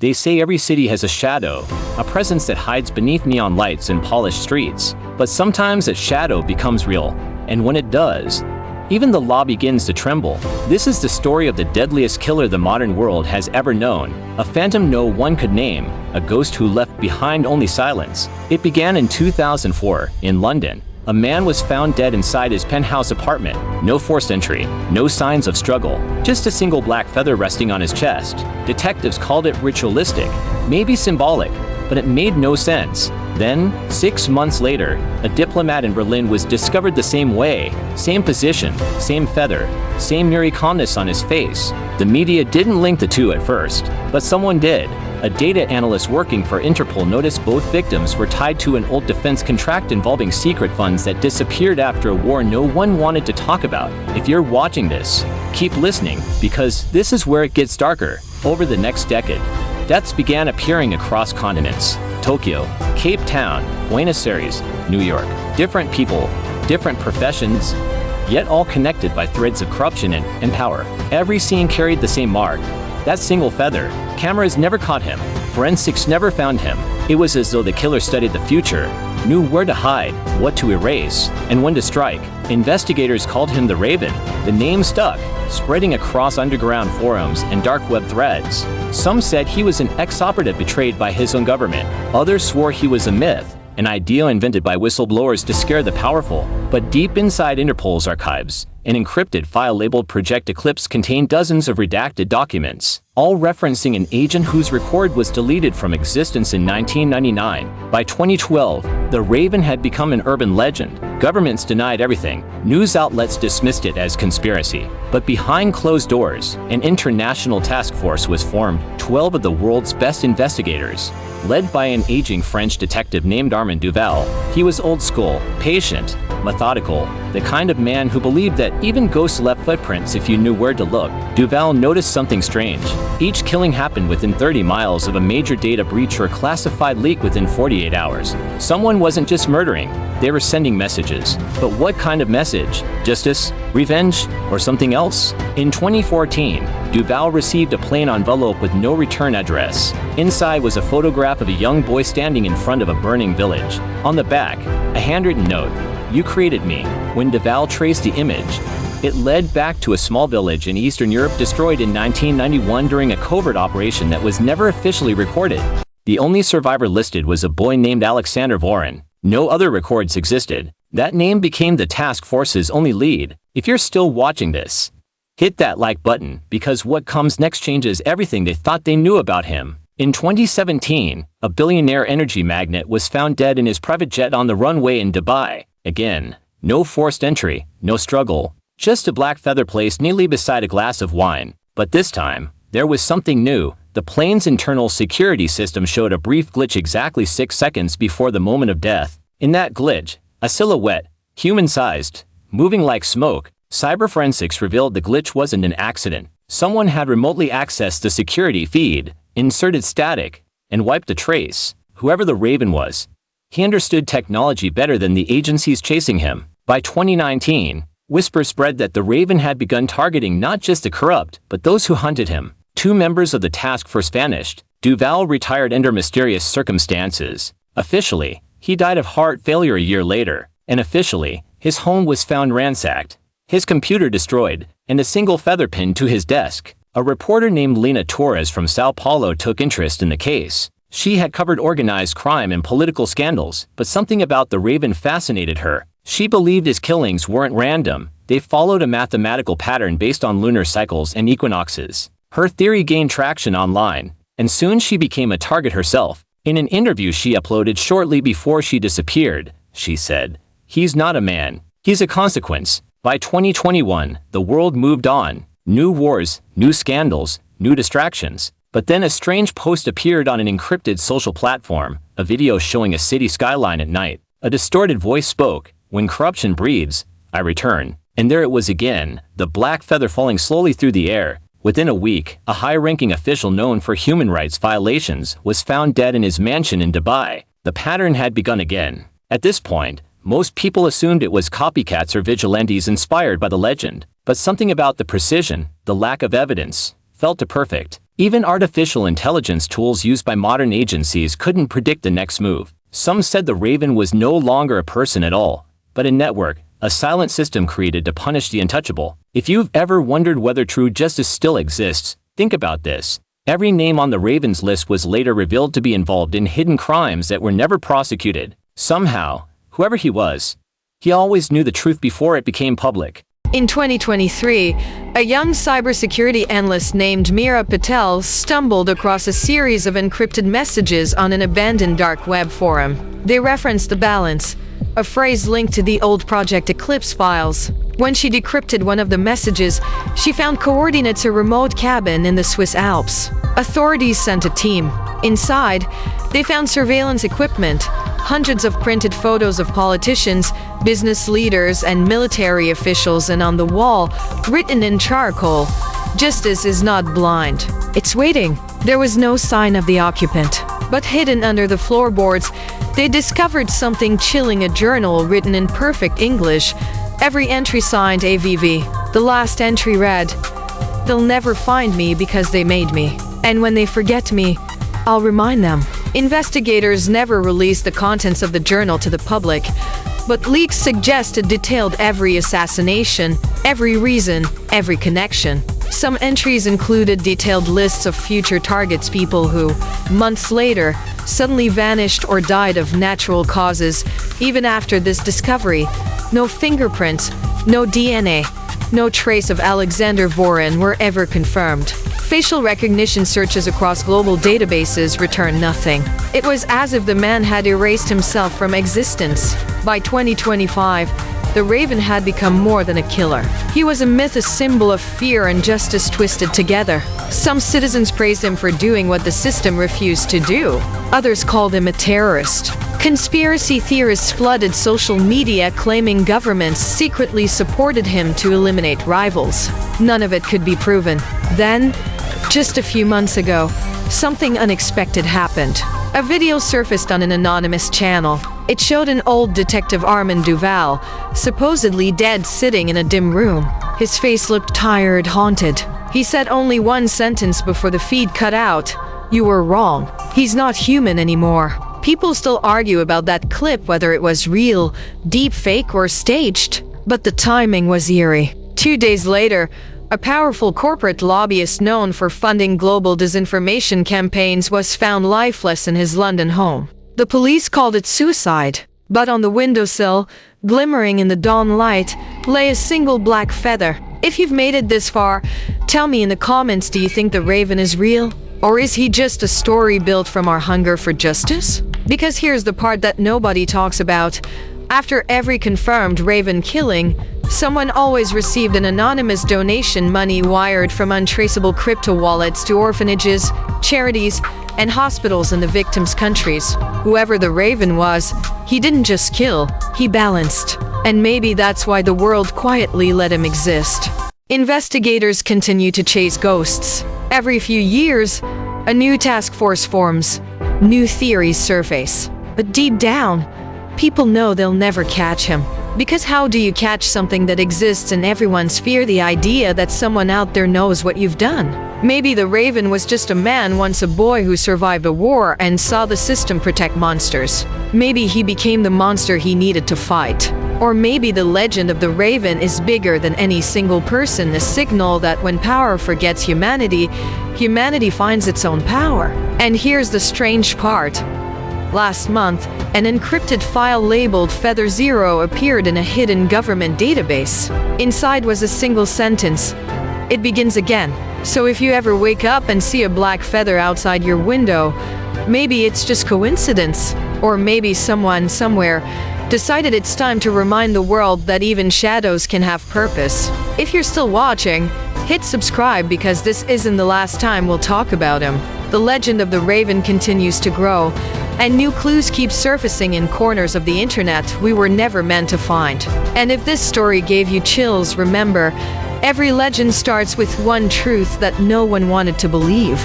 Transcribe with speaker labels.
Speaker 1: They say every city has a shadow, a presence that hides beneath neon lights and polished streets. But sometimes that shadow becomes real, and when it does, even the law begins to tremble. This is the story of the deadliest killer the modern world has ever known, a phantom no one could name, a ghost who left behind only silence. It began in 2004, in London. A man was found dead inside his penthouse apartment. No forced entry, no signs of struggle, just a single black feather resting on his chest. Detectives called it ritualistic, maybe symbolic, but it made no sense. Then, 6 months later, a diplomat in Berlin was discovered the same way, same position, same feather, same eerie calmness on his face. The media didn't link the two at first, but someone did. A data analyst working for Interpol noticed both victims were tied to an old defense contract involving secret funds that disappeared after a war no one wanted to talk about. If you're watching this, keep listening, because this is where it gets darker. Over the next decade, deaths began appearing across continents. Tokyo, Cape Town, Buenos Aires, New York. Different people, different professions, yet all connected by threads of corruption and power. Every scene carried the same mark. That single feather. Cameras never caught him. Forensics never found him. It was as though the killer studied the future, knew where to hide, what to erase, and when to strike. Investigators called him the Raven. The name stuck, spreading across underground forums and dark web threads. Some said he was an ex-operative betrayed by his own government. Others swore he was a myth, an idea invented by whistleblowers to scare the powerful. But deep inside Interpol's archives, an encrypted file labeled Project Eclipse contained dozens of redacted documents, all referencing an agent whose record was deleted from existence in 1999. By 2012, the Raven had become an urban legend. Governments denied everything. News outlets dismissed it as conspiracy. But behind closed doors, an international task force was formed. 12 of the world's best investigators, led by an aging French detective named Armand Duval. He was old school, patient, methodical, the kind of man who believed that even ghosts left footprints if you knew where to look. Duval noticed something strange. Each killing happened within 30 miles of a major data breach or classified leak within 48 hours. Someone wasn't just murdering, they were sending messages. But what kind of message? Justice? Revenge? Or something else? In 2014, Duval received a plain envelope with no return address. Inside was a photograph of a young boy standing in front of a burning village. On the back, a handwritten note. "You created me." When Duval traced the image, it led back to a small village in Eastern Europe destroyed in 1991 during a covert operation that was never officially recorded. The only survivor listed was a boy named Alexander Vorin. No other records existed. That name became the task force's only lead. If you're still watching this, hit that like button, because what comes next changes everything they thought they knew about him. In 2017, a billionaire energy magnate was found dead in his private jet on the runway in Dubai. Again, no forced entry, no struggle, just a black feather placed neatly beside a glass of wine. But this time, there was something new. The plane's internal security system showed a brief glitch exactly 6 seconds before the moment of death. In that glitch, a silhouette, human-sized, moving like smoke. Cyber forensics revealed the glitch wasn't an accident. Someone had remotely accessed the security feed, inserted static, and wiped a trace. Whoever the Raven was, he understood technology better than the agencies chasing him. By 2019, whispers spread that the Raven had begun targeting not just the corrupt, but those who hunted him. 2 members of the task force vanished. Duval retired under mysterious circumstances. Officially, he died of heart failure a year later. And officially, his home was found ransacked, his computer destroyed, and a single feather pinned to his desk. A reporter named Lena Torres from Sao Paulo took interest in the case. She had covered organized crime and political scandals, but something about the Raven fascinated her. She believed his killings weren't random. They followed a mathematical pattern based on lunar cycles and equinoxes. Her theory gained traction online, and soon she became a target herself. In an interview she uploaded shortly before she disappeared, she said, "He's not a man. He's a consequence." By 2021, the world moved on. New wars, new scandals, new distractions. But then a strange post appeared on an encrypted social platform, a video showing a city skyline at night. A distorted voice spoke, "When corruption breeds, I return." And there it was again, the black feather falling slowly through the air. Within a week, a high-ranking official known for human rights violations was found dead in his mansion in Dubai. The pattern had begun again. At this point, most people assumed it was copycats or vigilantes inspired by the legend. But something about the precision, the lack of evidence, felt too perfect. Even artificial intelligence tools used by modern agencies couldn't predict the next move. Some said the Raven was no longer a person at all, but a network, a silent system created to punish the untouchable. If you've ever wondered whether true justice still exists, think about this. Every name on the Raven's list was later revealed to be involved in hidden crimes that were never prosecuted. Somehow, whoever he was, he always knew the truth before it became public.
Speaker 2: In 2023, a young cybersecurity analyst named Meera Patel stumbled across a series of encrypted messages on an abandoned dark web forum. They referenced the balance, a phrase linked to the old Project Eclipse files. When she decrypted one of the messages, she found coordinates a remote cabin in the Swiss Alps. Authorities sent a team. Inside, they found surveillance equipment, hundreds of printed photos of politicians, business leaders, and military officials, and on the wall, written in charcoal, "Justice is not blind. It's waiting." There was no sign of the occupant. But hidden under the floorboards, they discovered something chilling: a journal written in perfect English, every entry signed AVV. The last entry read, "They'll never find me because they made me. And when they forget me, I'll remind them." Investigators never released the contents of the journal to the public, but leaks suggested detailed every assassination, every reason, every connection. Some entries included detailed lists of future targets, people who, months later, suddenly vanished or died of natural causes. Even after this discovery, no fingerprints, no DNA, no trace of Alexander Vorin were ever confirmed. Facial recognition searches across global databases returned nothing. It was as if the man had erased himself from existence. By 2025, the Raven had become more than a killer. He was a myth, a symbol of fear and justice twisted together. Some citizens praised him for doing what the system refused to do. Others called him a terrorist. Conspiracy theorists flooded social media claiming governments secretly supported him to eliminate rivals. None of it could be proven. Then, just a few months ago, something unexpected happened. A video surfaced on an anonymous channel. It showed an old detective, Armand Duval, supposedly dead, sitting in a dim room. His face looked tired, haunted. He said only one sentence before the feed cut out: "You were wrong. He's not human anymore." People still argue about that clip, whether it was real, deep fake, or staged. But the timing was eerie. 2 days later, a powerful corporate lobbyist known for funding global disinformation campaigns was found lifeless in his London home. The police called it suicide. But on the windowsill, glimmering in the dawn light, lay a single black feather. If you've made it this far, tell me in the comments, do you think the Raven is real? Or is he just a story built from our hunger for justice? Because here's the part that nobody talks about. After every confirmed Raven killing, someone always received an anonymous donation, money wired from untraceable crypto wallets to orphanages, charities, and hospitals in the victims' countries. Whoever the Raven was, he didn't just kill, he balanced. And maybe that's why the world quietly let him exist. Investigators continue to chase ghosts. Every few years, a new task force forms, new theories surface. But deep down, people know they'll never catch him. Because how do you catch something that exists and everyone's fear the idea that someone out there knows what you've done? Maybe the Raven was just a man, once a boy who survived a war and saw the system protect monsters. Maybe he became the monster he needed to fight. Or maybe the legend of the Raven is bigger than any single person, a signal that when power forgets humanity, humanity finds its own power. And here's the strange part. Last month, an encrypted file labeled Feather Zero appeared in a hidden government database. Inside was a single sentence: "It begins again." So if you ever wake up and see a black feather outside your window, maybe it's just coincidence. Or maybe someone somewhere decided it's time to remind the world that even shadows can have purpose. If you're still watching, hit subscribe, because this isn't the last time we'll talk about him. The legend of the Raven continues to grow, and new clues keep surfacing in corners of the internet we were never meant to find. And if this story gave you chills, remember, every legend starts with one truth that no one wanted to believe.